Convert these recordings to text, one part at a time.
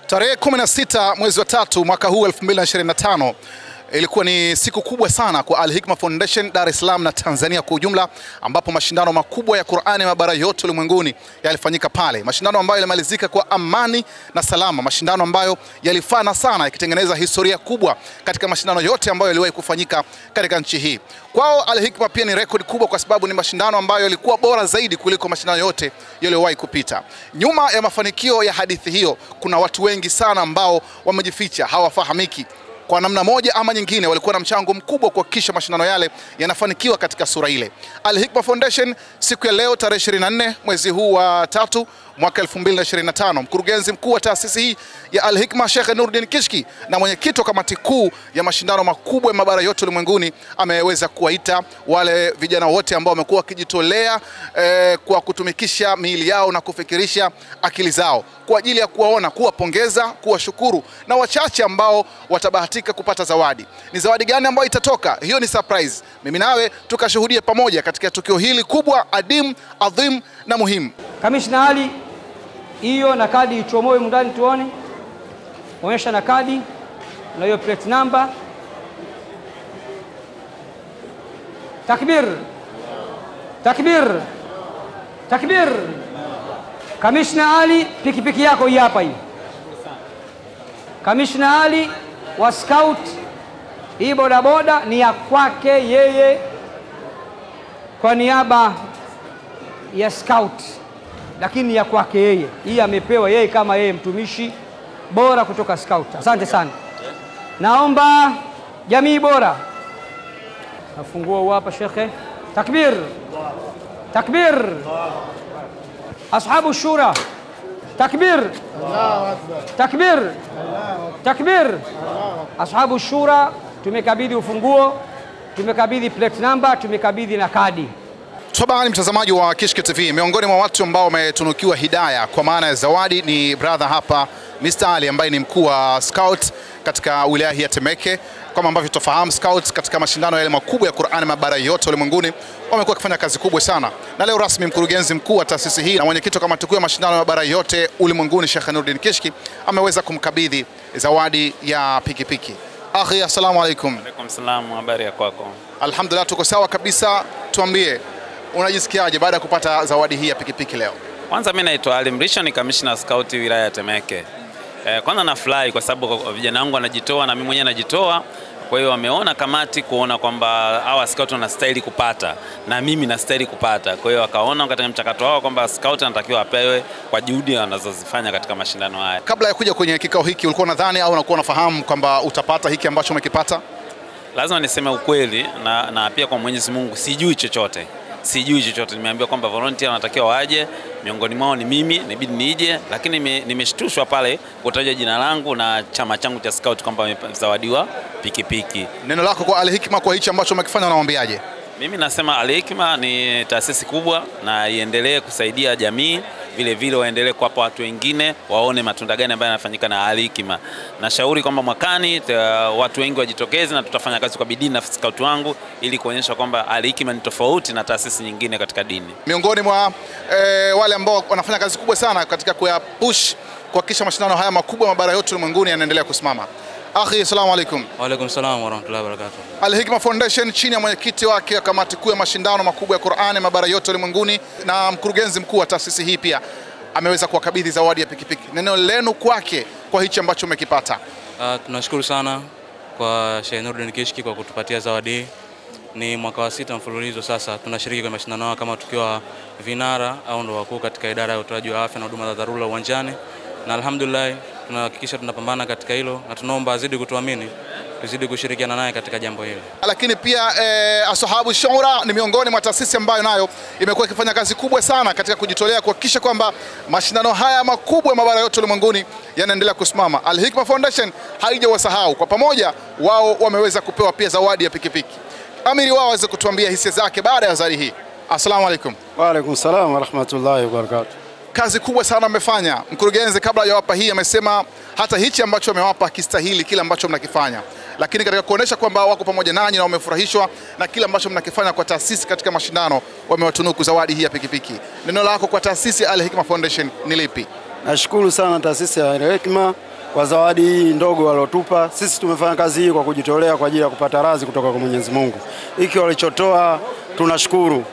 Tarehe 16 mwezi wa 3 mwaka huu 2025 ilikuwa ni siku kubwa sana kwa Al-Hikma Foundation Dar es Salaam na Tanzania kwa ujumla, ambapo mashindano makubwa ya Qur'ani mabara yote ulimwenguni yalifanyika pale. Mashindano ambayo yalimalizika kwa amani na salama, mashindano ambayo yalifana sana, yakitengeneza historia kubwa katika mashindano yote ambayo yaliwahi kufanyika katika nchi hii. Kwao Al-Hikma pia ni rekodi kubwa kwa sababu ni mashindano ambayo yalikuwa bora zaidi kuliko mashindano yote yaliyowahi kupita. Nyuma ya mafanikio ya hadithi hiyo kuna watu wengi sana ambao wamejificha, hawafahamiki. Kwa namna moja ama nyingine walikuwa na mchango mkubwa kuhakikisha mashindano yale yanafanikiwa katika sura ile. Al-Hikma Foundation siku ya leo tarehe 24 mwezi huu wa 3 mwaka 2025, mkurugenzi mkuu wa taasisi hii ya Al-Hikma Sheikh Nuruddin Kishki na mwenyekiti wa kamati kuu ya mashindano makubwa ya mabara yote ulimwenguni ameweza kuwaita wale vijana wote ambao wamekuwa wakijitolea kwa kutumikisha miili yao na kufikirisha akili zao kwa ajili ya kuwaona, kuwapongeza, kuwashukuru na wachache ambao watabahatika kupata zawadi. Ni zawadi gani ambayo itatoka? Hiyo ni surprise. Mimi nawe tukashuhudie pamoja katika tukio hili kubwa, adim, adhim na muhimu. Kamishna Ali, hiyo na kadi ichomoe ndani tuone. Onyesha na kadi na hiyo plate number. Takbir. Takbir. Takbir. Kamishna Ali, pikipiki yako hii hapa hii. Kamishna Ali wa scout, hii bodaboda ni ya kwake yeye kwa niaba ya scout, lakini ya kwake yeye. Hii amepewa yeye kama yeye mtumishi bora kutoka scout. Asante sana. Naomba jamii bora. Nafungua hapa shekhe. Takbir. Takbir. Ashabu shura. Takbir. Takbir. Takbir. Ashabu shura, tumekabidhi ufunguo, tumekabidhi plate number, tumekabidhi na kadi. Tabani mtazamaji wa Kishki TV, miongoni mwa watu ambao wametunukiwa hidayah kwa maana ya zawadi ni brother hapa Mr. Ali ambaye ni mkuu wa scout katika wilaya hii ya Temeke. Kama ambavyo tufahamu, scouts katika mashindano yale makubwa ya Qur'ani mabara yote ulimwenguni wamekuwa wakifanya kazi kubwa sana. Na leo rasmi mkurugenzi mkuu wa taasisi hii na mwenyekiti wa kamati kuu ya mashindano ya mabara yote ulimwenguni Sheikh Nuruddin Kishki ameweza kumkabidhi zawadi ya pikipiki. Akhi, assalamu alaikum. Alaikum salam, habari ya kwako? Alhamdulillah, tuko sawa kabisa. Tuambie, unajisikiaje baada ya kupata zawadi hii ya pikipiki leo? Kwanza mimi naitwa Ali Mrisho, ni commissioner scout wilaya ya Temeke. Kwanza nafurahi kwa sababu vijana wangu wanajitoa na mimi mwenyewe najitoa. Kwa hiyo wameona kamati kuona kwamba hawa scout wanastahili kupata na mimi nastahili kupata. Kwa hiyo wakaona katika mchakato wao kwamba scout anatakiwa apewe kwa juhudi wanazozifanya katika mashindano haya. Kabla ya kuja kwenye kikao hiki ulikuwa unadhani au unakuwa unafahamu kwamba utapata hiki ambacho umekipata? Lazima niseme ukweli na pia kwa Mwenyezi Mungu sijui chochote. Sijui chochote, nimeambiwa kwamba volunteer wanatakiwa waje, miongoni mwao ni mimi, inabidi nije, lakini nimeshtushwa pale kutaja jina langu na chama changu cha scout kwamba wamezawadiwa pikipiki. Neno lako kwa Al-Hikma kwa hichi ambacho umekifanya unawaambiaje? Mimi nasema Al-Hikma ni taasisi kubwa na iendelee kusaidia jamii, vile vile waendelee kuwapa watu wengine waone matunda gani ambayo yanafanyika na Al-Hikma. Nashauri kwamba mwakani watu wengi wajitokeze na tutafanya kazi kwa bidii na scout wangu ili kuonyesha kwamba Al-Hikma ni tofauti na taasisi nyingine katika dini. Miongoni mwa wale ambao wanafanya kazi kubwa sana katika kuyapush kuhakikisha mashindano haya makubwa mabara yote ulimwenguni yanaendelea kusimama. Akhi, assalamu alaikum. Wa alaikum salam wa rahmatullahi wa barakatuh. Al-Hikma Foundation chini ya mwenyekiti wake wa kamati kuu ya mashindano makubwa ya Qur'ani mabara yote ulimwenguni na mkurugenzi mkuu wa taasisi hii pia ameweza kuwakabidhi zawadi ya pikipiki. Neno lenu kwake kwa hichi ambacho umekipata? Tunashukuru sana kwa Sheikh Nuruddin Kishki kwa kutupatia zawadi hii. Ni mwaka wa 6 mfululizo sasa tunashiriki kwa mashindano kama tukiwa vinara au ndo wakuu katika idara ya utoaji wa afya na huduma za dharura uwanjani, na alhamdulillah tunahakikisha tunapambana katika hilo na tunaomba azidi kutuamini, tuzidi kushirikiana naye katika jambo hili. Lakini pia Ashabu Shura ni miongoni mwa taasisi ambayo nayo imekuwa ikifanya kazi kubwa sana katika kujitolea kuhakikisha kwamba mashindano haya makubwa ya mabara yote ulimwenguni yanaendelea kusimama. Al-Hikma Foundation haijawasahau, kwa pamoja wao wameweza kupewa pia zawadi ya pikipiki. Amiri wao aweze kutuambia hisia zake baada ya zawadi hii. Assalamu alaikum. Wa alaikum salam wa rahmatullahi wa barakatuh. Kazi kubwa sana mmefanya. Mkurugenzi kabla ya wapa hii amesema hata hichi ambacho amewapa kistahili kile ambacho mnakifanya. Lakini katika kuonesha kwamba wako pamoja nanyi na wamefurahishwa na kile ambacho mnakifanya kwa taasisi katika mashindano, wamewatunuku zawadi hii ya pikipiki. Neno lako kwa taasisi Al-Hikma Foundation ni lipi? Nashukuru sana taasisi ya Al-Hikma kwa zawadi hii ndogo waliotupa. Sisi tumefanya kazi hii kwa kujitolea kwa ajili ya kupata radhi kutoka kwa Mwenyezi Mungu. Hiki walichotoa tunashukuru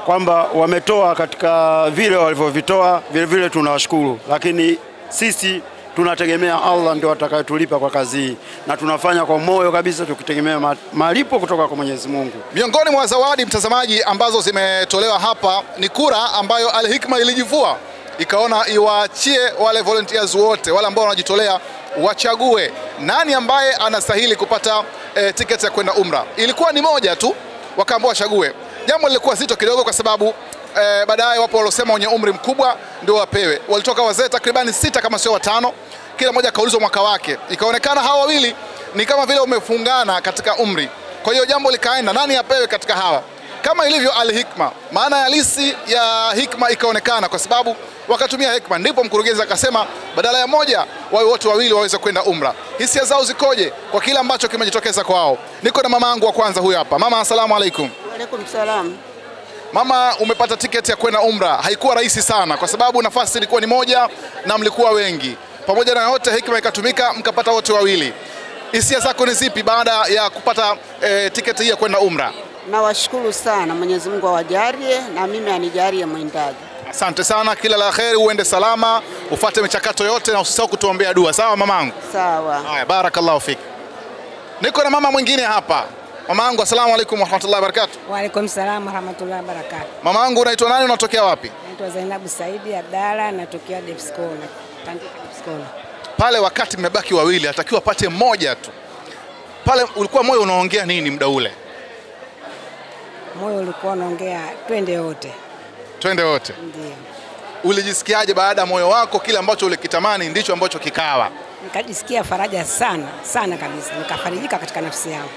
kwamba wametoa katika vile walivyovitoa, vile vile tunawashukuru. Lakini sisi tunategemea Allah ndio atakayetulipa kwa kazi hii, na tunafanya kwa moyo kabisa tukitegemea malipo kutoka kwa Mwenyezi Mungu. Miongoni mwa zawadi, mtazamaji, ambazo zimetolewa hapa ni kura ambayo Al-Hikma ilijivua, ikaona iwaachie wale volunteers wote wale ambao wanajitolea wachague nani ambaye anastahili kupata tiketi ya kwenda umra. Ilikuwa ni moja tu, wakaambiwa wachague. Jambo lilikuwa zito kidogo kwa sababu baadaye wapo waliosema wenye umri mkubwa ndio wapewe. Walitoka wazee takribani 6 kama sio 5, kila mmoja kaulizwa mwaka wake. Ikaonekana hawa wawili ni kama vile umefungana katika umri. Kwa hiyo jambo likaenda nani apewe katika hawa. Kama ilivyo Al-Hikma, maana halisi ya hikma ikaonekana kwa sababu wakatumia hikma, ndipo mkurugenzi akasema badala ya moja wawe wote wawili waweze kwenda umra. Hisia zao zikoje kwa kila ambacho kimejitokeza kwao? Niko na mama yangu wa kwanza huyu hapa. Mama, asalamu alaykum. Wa alaykum salam. Mama, umepata tiketi ya kwenda umra. Haikuwa rahisi sana kwa sababu nafasi ilikuwa ni moja na mlikuwa wengi. Pamoja na yote hikma ikatumika mkapata wote wawili. Hisia zako ni zipi baada ya kupata tiketi hii ya kwenda umra? Nawashukuru sana, Mwenyezi Mungu awajalie na mimi anijalie mwindaji. Asante sana, kila la kheri, uende salama, ufuate michakato yote na usisahau kutuombea dua. Sawa mamangu? Sawa. Haya, barakallahu fik. Niko na mama mwingine hapa. Mamangu, asalamu alaykum wa rahmatullahi wa barakatuh. Wa alaykum salaam wa rahmatullahi wa barakatuh. Mamangu, unaitwa nani, unatokea wapi? Naitwa Zainabu Saidi Abdalla, natokea Depskona. Tandika Depskona. Pale wakati mmebaki wawili, atakiwa apate mmoja tu. Pale ulikuwa moyo unaongea nini muda ule? Moyo ulikuwa unaongea twende wote. Twende wote. Ndio. Ulijisikiaje baada ya moyo wako kile ambacho ulikitamani ndicho ambacho kikawa? Nikajisikia faraja sana, sana kabisa. Nikafarijika katika nafsi yangu.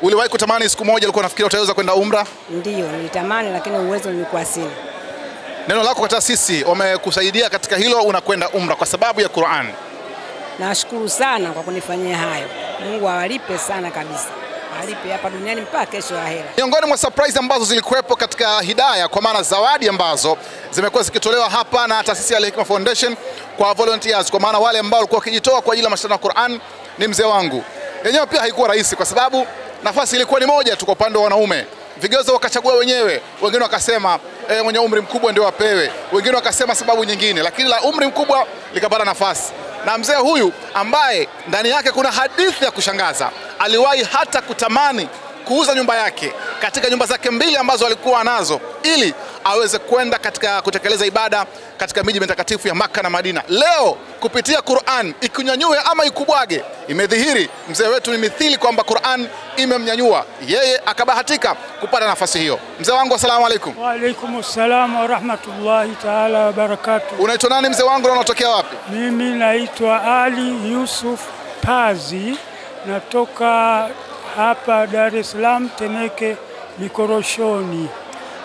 Uliwahi kutamani siku moja ulikuwa unafikiria utaweza kwenda umra? Ndio, nilitamani lakini uwezo nilikuwa sina. Neno lako kwa taasisi wamekusaidia katika hilo, unakwenda umra kwa sababu ya Qur'an. Nashukuru sana kwa kunifanyia hayo. Mungu awalipe sana kabisa. Alipe hapa duniani mpaka kesho ahera. Miongoni mwa surprise ambazo zilikuwepo katika Hidayah, kwa maana zawadi ambazo zimekuwa zikitolewa hapa na taasisi ya Al-Hikma Foundation kwa volunteers, kwa maana wale ambao walikuwa wakijitoa kwa ajili ya mashindano ya Qur'an, ni mzee wangu. Yenyewe pia haikuwa rahisi kwa sababu nafasi ilikuwa ni moja tu kwa upande wa wanaume. Vigezo wakachagua wenyewe, wengine wakasema mwenye umri mkubwa ndio apewe, wengine wakasema sababu nyingine, lakini la umri mkubwa likapata nafasi. Na mzee huyu ambaye ndani yake kuna hadithi ya kushangaza, aliwahi hata kutamani kuuza nyumba yake katika nyumba zake 2 ambazo alikuwa nazo ili aweze kwenda katika kutekeleza ibada katika miji mitakatifu ya Makka na Madina. Leo kupitia Qur'an ikunyanyue ama ikubwage, imedhihiri mzee wetu ni mithili kwamba Qur'an imemnyanyua yeye, akabahatika kupata nafasi hiyo. Mzee wangu, asalamu alaykum. Wa alaykum salaam wa rahmatullahi ta'ala wa barakatuh. Unaitwa nani mzee wangu na unatokea wapi? Mimi naitwa Ali Yusuf Pazi, natoka hapa Dar es Salaam, Temeke Mikoroshoni.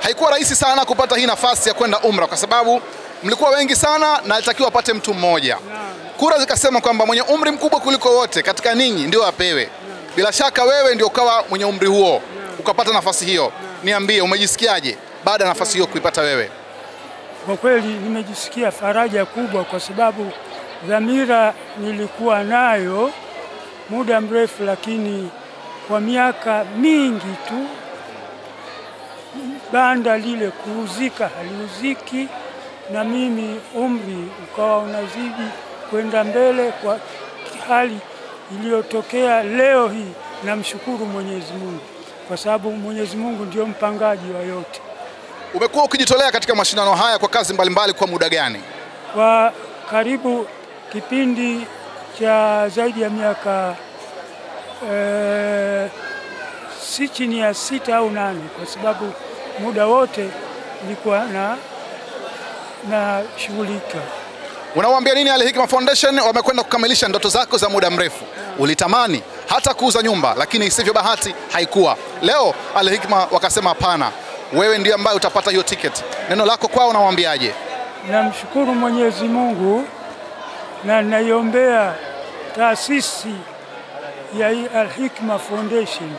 Haikuwa rahisi sana kupata hii nafasi ya kwenda umra kwa sababu mlikuwa wengi sana na alitakiwa apate mtu mmoja. Kura zikasema kwamba mwenye umri mkubwa kuliko wote katika ninyi ndio apewe. Bila shaka wewe ndio ukawa mwenye umri huo, ukapata nafasi hiyo. Niambie, umejisikiaje baada ya nafasi hiyo kuipata wewe? Kwa kweli nimejisikia faraja kubwa kwa sababu dhamira nilikuwa nayo muda mrefu, lakini kwa miaka mingi tu banda lile kuuzika haliuziki, na mimi umri ukawa unazidi kwenda mbele kwa hali iliyotokea leo hii. Namshukuru Mwenyezi Mungu kwa sababu Mwenyezi Mungu ndio mpangaji wa yote. Umekuwa ukijitolea katika mashindano haya kwa kazi mbalimbali kwa muda gani? Kwa karibu kipindi cha zaidi ya miaka si chini ya 6 au 8, kwa sababu muda wote nilikuwa na shughulika. Unawaambia nini Al-Hikma Foundation? Wamekwenda kukamilisha ndoto zako za muda mrefu. Ulitamani hata kuuza nyumba, lakini isivyo bahati haikuwa. Leo Al-Hikma wakasema hapana, wewe ndiye ambaye utapata hiyo ticket. Neno lako kwao unawaambiaje? Namshukuru Mwenyezi Mungu na naiombea taasisi ya Al-Hikma Foundation,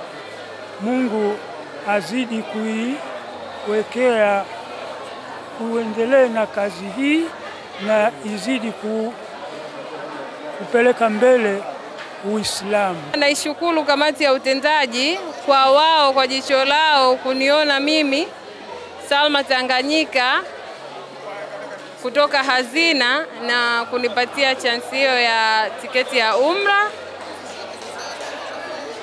Mungu azidi kuiwekea uendelee na kazi hii na izidi kupeleka mbele Uislamu. Naishukuru kamati ya utendaji kwa wao kwa jicho lao kuniona mimi Salma Tanganyika kutoka hazina na kunipatia chansi hiyo ya tiketi ya umra.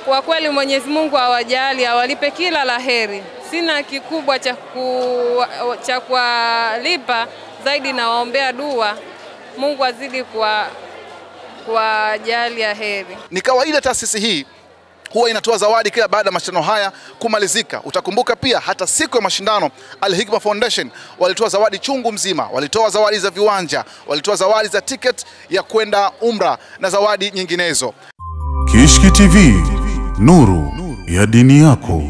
Kwa kweli Mwenyezi Mungu awajali, awalipe kila laheri. Sina kikubwa cha kuwalipa zaidi, na waombea dua Mungu azidi kwa jali ya heri. Ni kawaida taasisi hii huwa inatoa zawadi kila baada ya mashindano haya kumalizika. Utakumbuka pia hata siku ya mashindano Al-Hikma Foundation walitoa zawadi chungu mzima. Walitoa zawadi za viwanja, walitoa zawadi za ticket ya kwenda umra na zawadi nyinginezo. Kishki TV, nuru ya dini yako.